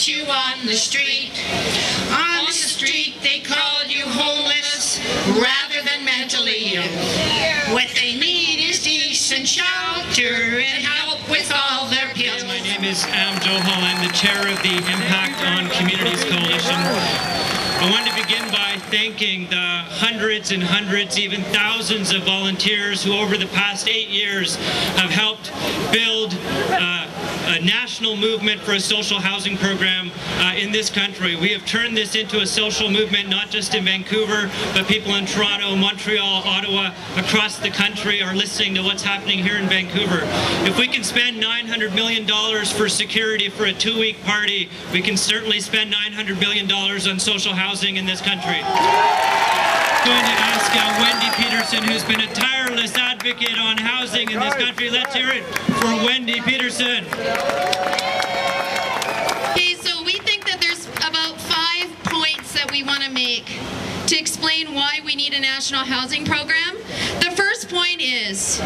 met you on the street. On the street they called you homeless rather than mentally ill. What they need is decent shelter and help with all their bills. My name is Joe Hall. I'm the chair of the Impact on Communities Coalition. I want to begin by thanking the hundreds and hundreds, even thousands of volunteers who over the past 8 years have helped build a national movement for a social housing program in this country. We have turned this into a social movement not just in Vancouver, but people in Toronto, Montreal, Ottawa, across the country are listening to what's happening here in Vancouver. If we can spend $900 million for security for a 2-week party, we can certainly spend $900 million on social housing in this country. I'm going to ask Wendy Peterson, who's been a tireless advocate on housing in this country. Let's hear it for Wendy Peterson. Okay, so we think that there's about 5 points that we want to make to explain why we need a national housing program. The first point is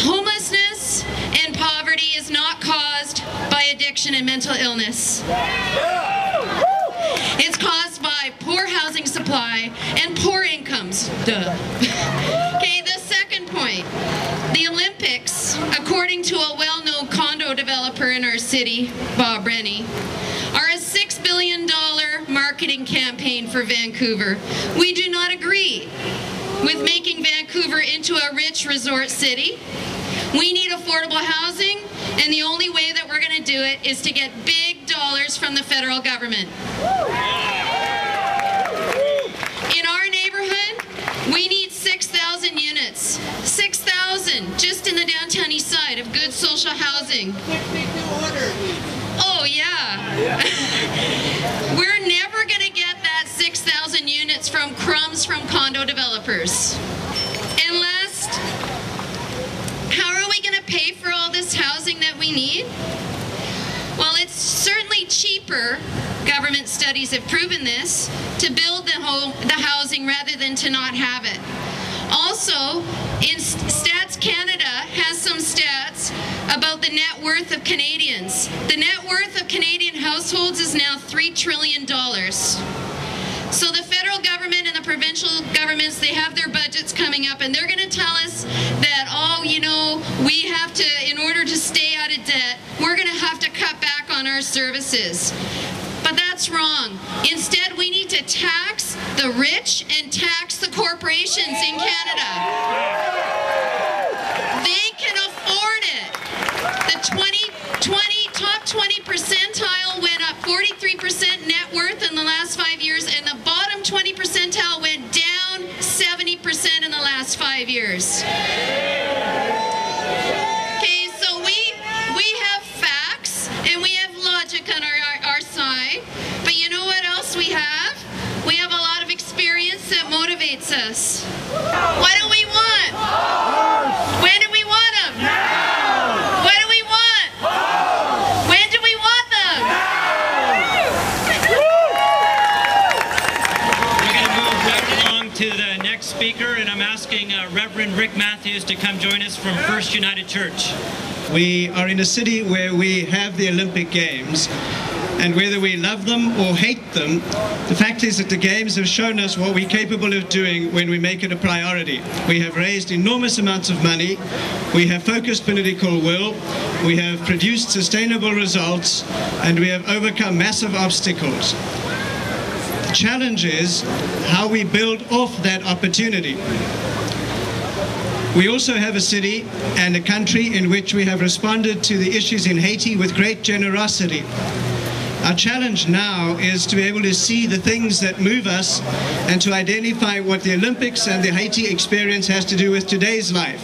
homelessness and poverty is not caused by addiction and mental illness. It's caused by poor housing supply and poor incomes. Duh. Okay, the second point. The Olympics, according to a well-known condo developer in our city, Bob Rennie, are a $6 billion marketing campaign for Vancouver. We do not agree with making Vancouver into a rich resort city. We need affordable housing, and the only way that we're going to do it is to get big dollars from the federal government. In our neighborhood, we need 6,000 units. 6,000 just in the downtown east side of good social housing. Oh yeah. We're never going to get that 6,000 units from crumbs from condo developers. And last, how are we going to pay for all this housing that we need? Well, it's certainly cheaper, government studies have proven this, to build the housing rather than to not have it. Also, in Stats Canada has some stats about the net worth of Canadians. The net worth of Canadian households is now $3 trillion. So the federal government and the provincial governments, they have their budgets coming up, and they're going to tell us that, oh, you know, we have to, in order to stay out of debt, we're going to have to cut back on our services. But that's wrong. Instead, we need to tax the rich and tax the corporations in Canada. They can afford it. The top 20 percentile went up 43% net worth in the last 5 years, and the bottom 20 percentile went down 70% in the last 5 years. Okay, so we have facts and we have logic on our side, but you know what else we have? We have a lot of experience that motivates us. What do we want? When do we want them? Now. What do we want? When do we want them? We're going to move right along to the next speaker, and I'm asking Reverend Rick Matthews to come join us from First United Church. We are in a city where we have the Olympic Games, and whether we love them or hate them, the fact is that the Games have shown us what we're capable of doing when we make it a priority. We have raised enormous amounts of money, we have focused political will, we have produced sustainable results, and we have overcome massive obstacles. The challenge is how we build off that opportunity. We also have a city and a country in which we have responded to the issues in Haiti with great generosity. Our challenge now is to be able to see the things that move us and to identify what the Olympics and the Haiti experience has to do with today's life.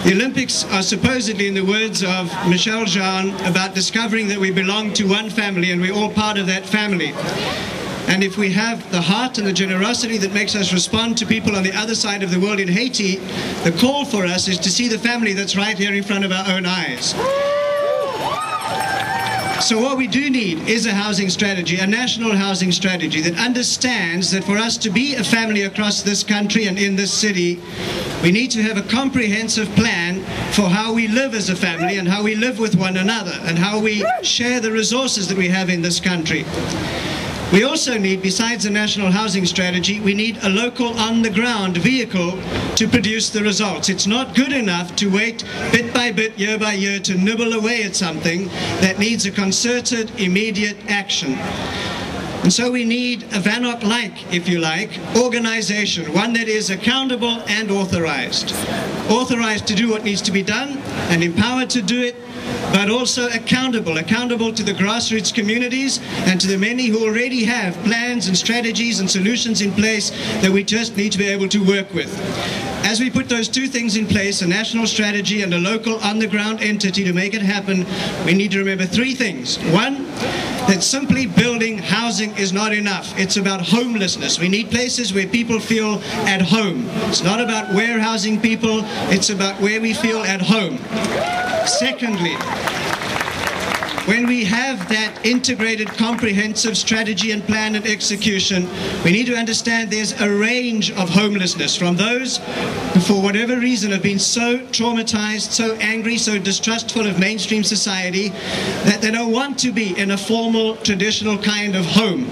The Olympics are supposedly, in the words of Michel Jean, about discovering that we belong to one family and we're all part of that family. And if we have the heart and the generosity that makes us respond to people on the other side of the world in Haiti, the call for us is to see the family that's right here in front of our own eyes. So what we do need is a housing strategy, a national housing strategy that understands that for us to be a family across this country and in this city, we need to have a comprehensive plan for how we live as a family and how we live with one another and how we share the resources that we have in this country. We also need, besides a national housing strategy, we need a local on-the-ground vehicle to produce the results. It's not good enough to wait bit by bit, year by year, to nibble away at something that needs a concerted, immediate action. And so we need a VANOC-like, if you like, organization, one that is accountable and authorized. Authorized to do what needs to be done and empowered to do it, but also accountable to the grassroots communities and to the many who already have plans and strategies and solutions in place that we just need to be able to work with. As we put those two things in place, a national strategy and a local on-the-ground entity to make it happen, we need to remember three things. One, that simply building housing is not enough. It's about homelessness. We need places where people feel at home. It's not about warehousing people, it's about where we feel at home. Secondly, when we have that integrated, comprehensive strategy and plan and execution, we need to understand there's a range of homelessness, from those who, for whatever reason, have been so traumatized, so angry, so distrustful of mainstream society that they don't want to be in a formal, traditional kind of home.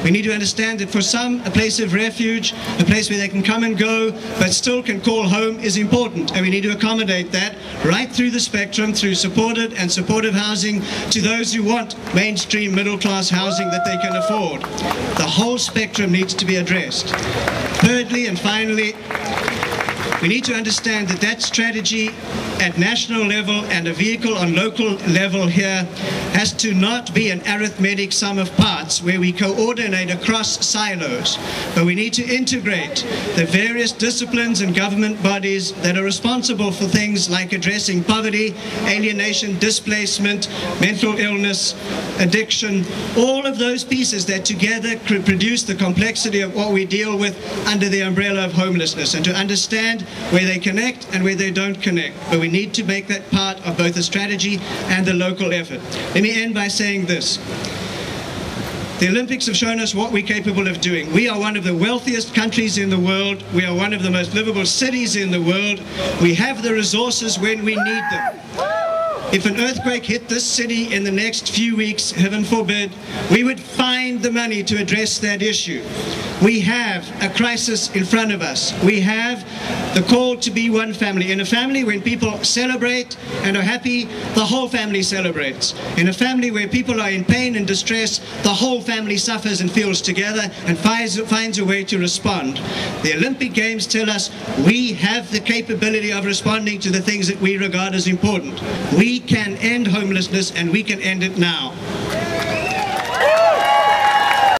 We need to understand that for some, a place of refuge, a place where they can come and go, but still can call home, is important. And we need to accommodate that right through the spectrum, through supported and supportive housing, to those who want mainstream middle-class housing that they can afford. The whole spectrum needs to be addressed. Thirdly and finally, we need to understand that that strategy at national level and a vehicle on local level here has to not be an arithmetic sum of parts where we coordinate across silos, but we need to integrate the various disciplines and government bodies that are responsible for things like addressing poverty, alienation, displacement, mental illness, addiction, all of those pieces that together could produce the complexity of what we deal with under the umbrella of homelessness, and to understand where they connect and where they don't connect. But we need to make that part of both the strategy and the local effort. Let me end by saying this. The Olympics have shown us what we're capable of doing. We are one of the wealthiest countries in the world. We are one of the most livable cities in the world. We have the resources when we need them. If an earthquake hit this city in the next few weeks, heaven forbid, we would find the money to address that issue. We have a crisis in front of us. We have the call to be one family. In a family, when people celebrate and are happy, the whole family celebrates. In a family where people are in pain and distress, the whole family suffers and feels together and finds a way to respond. The Olympic Games tell us we have the capability of responding to the things that we regard as important. We can end homelessness, and we can end it now.